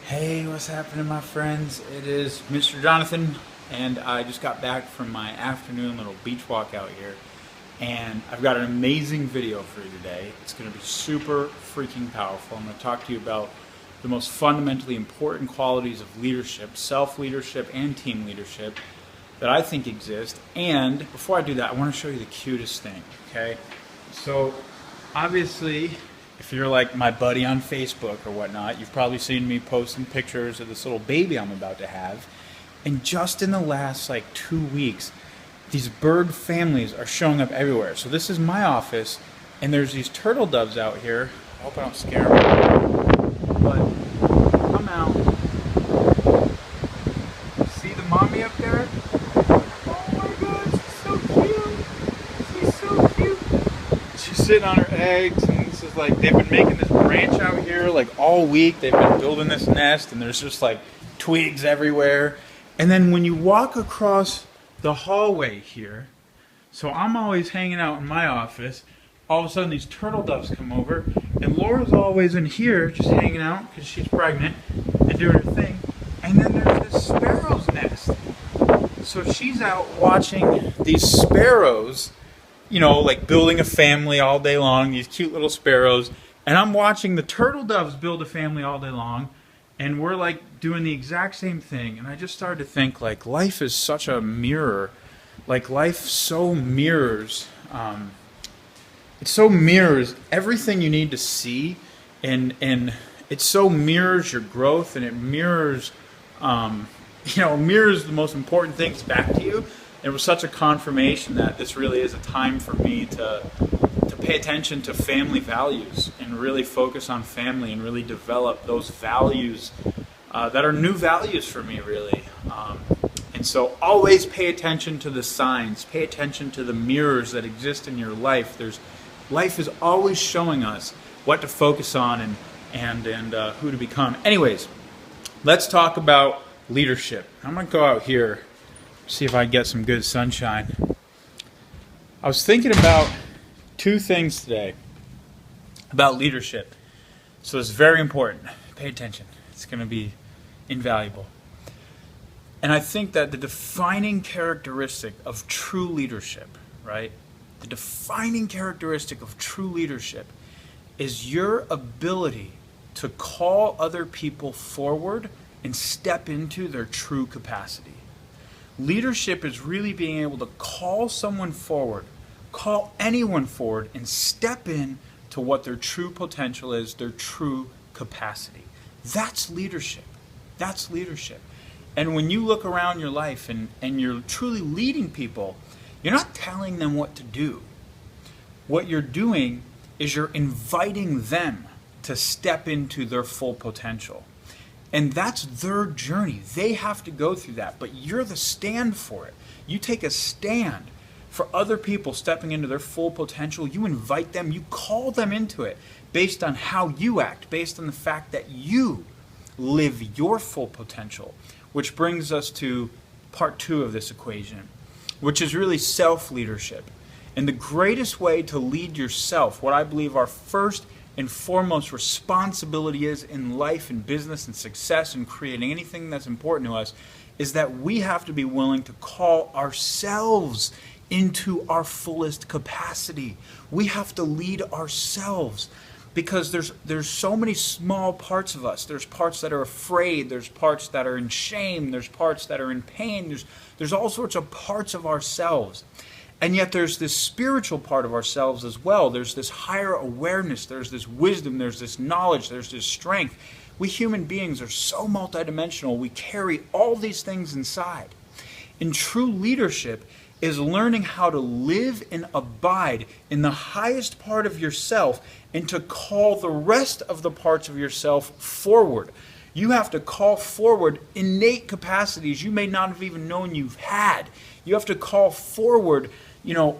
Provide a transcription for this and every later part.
Hey, what's happening, my friends? It is Mr. Jonathan, and I just got back from my afternoon little beach walk out here, and I've got an amazing video for you today. It's going to be super freaking powerful. I'm going to talk to you about the most fundamentally important qualities of leadership, self-leadership and team leadership that I think exist. And before I do that, I want to show you the cutest thing, okay? So, obviously, if you're like my buddy on Facebook or whatnot, you've probably seen me posting pictures of this little baby I'm about to have. And just in the last 2 weeks, these bird families are showing up everywhere. So this is my office, and there's these turtle doves out here. I hope I don't scare them. But come out. See the mommy up there? Oh my god, she's so cute. She's so cute. She's sitting on her eggs, and this is they've been making this branch out here all week. They've been building this nest, and there's just twigs everywhere. And then when you walk across the hallway here, so I'm always hanging out in my office, all of a sudden these turtle doves come over, and Laura's always in here just hanging out because she's pregnant and doing her thing. And then there's this sparrow's nest. So she's out watching these sparrows, building a family all day long, these cute little sparrows. And I'm watching the turtle doves build a family all day long. And we're doing the exact same thing. And I just started to think life is such a mirror. Life so mirrors, it so mirrors everything you need to see. And it so mirrors your growth, and it mirrors, mirrors the most important things back to you. It was such a confirmation that this really is a time for me to pay attention to family values and really focus on family and really develop those values that are new values for me, really. And so always pay attention to the signs. Pay attention to the mirrors that exist in your life. Life is always showing us what to focus on and who to become. Anyways, let's talk about leadership. I'm going to go out here, see if I can get some good sunshine. I was thinking about two things today about leadership. So it's very important. Pay attention. It's going to be invaluable. And I think that the defining characteristic of true leadership, right? The defining characteristic of true leadership is your ability to call other people forward and step into their true capacity. Leadership is really being able to call someone forward, call anyone forward, and step in to what their true potential is, their true capacity. That's leadership. That's leadership. And when you look around your life and you're truly leading people, you're not telling them what to do. What you're doing is you're inviting them to step into their full potential. And that's their journey. They have to go through that, but you're the stand for it. You take a stand for other people stepping into their full potential. You invite them, you call them into it based on how you act, based on the fact that you live your full potential, which brings us to part 2 of this equation, which is really self-leadership. And the greatest way to lead yourself, what I believe our first and foremost responsibility is in life and business and success and creating anything that's important to us, is that we have to be willing to call ourselves into our fullest capacity. We have to lead ourselves because there's so many small parts of us. There's parts that are afraid, there's parts that are in shame, there's parts that are in pain, there's all sorts of parts of ourselves. And yet there's this spiritual part of ourselves as well. There's this higher awareness, there's this wisdom, there's this knowledge, there's this strength. We human beings are so multidimensional. We carry all these things inside. And true leadership is learning how to live and abide in the highest part of yourself and to call the rest of the parts of yourself forward. You have to call forward innate capacities you may not have even known you've had. You have to call forward,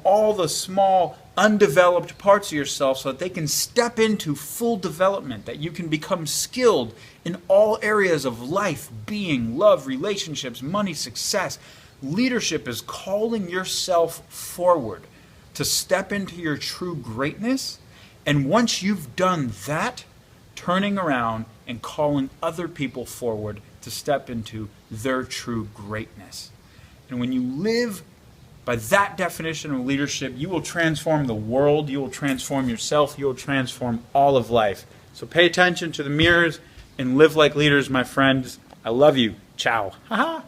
all the small, undeveloped parts of yourself so that they can step into full development, that you can become skilled in all areas of life, being, love, relationships, money, success. Leadership is calling yourself forward to step into your true greatness. And once you've done that, turning around and calling other people forward to step into their true greatness. And when you live by that definition of leadership, you will transform the world, you will transform yourself, you will transform all of life. So pay attention to the mirrors and live like leaders, my friends. I love you. Ciao. Ha ha.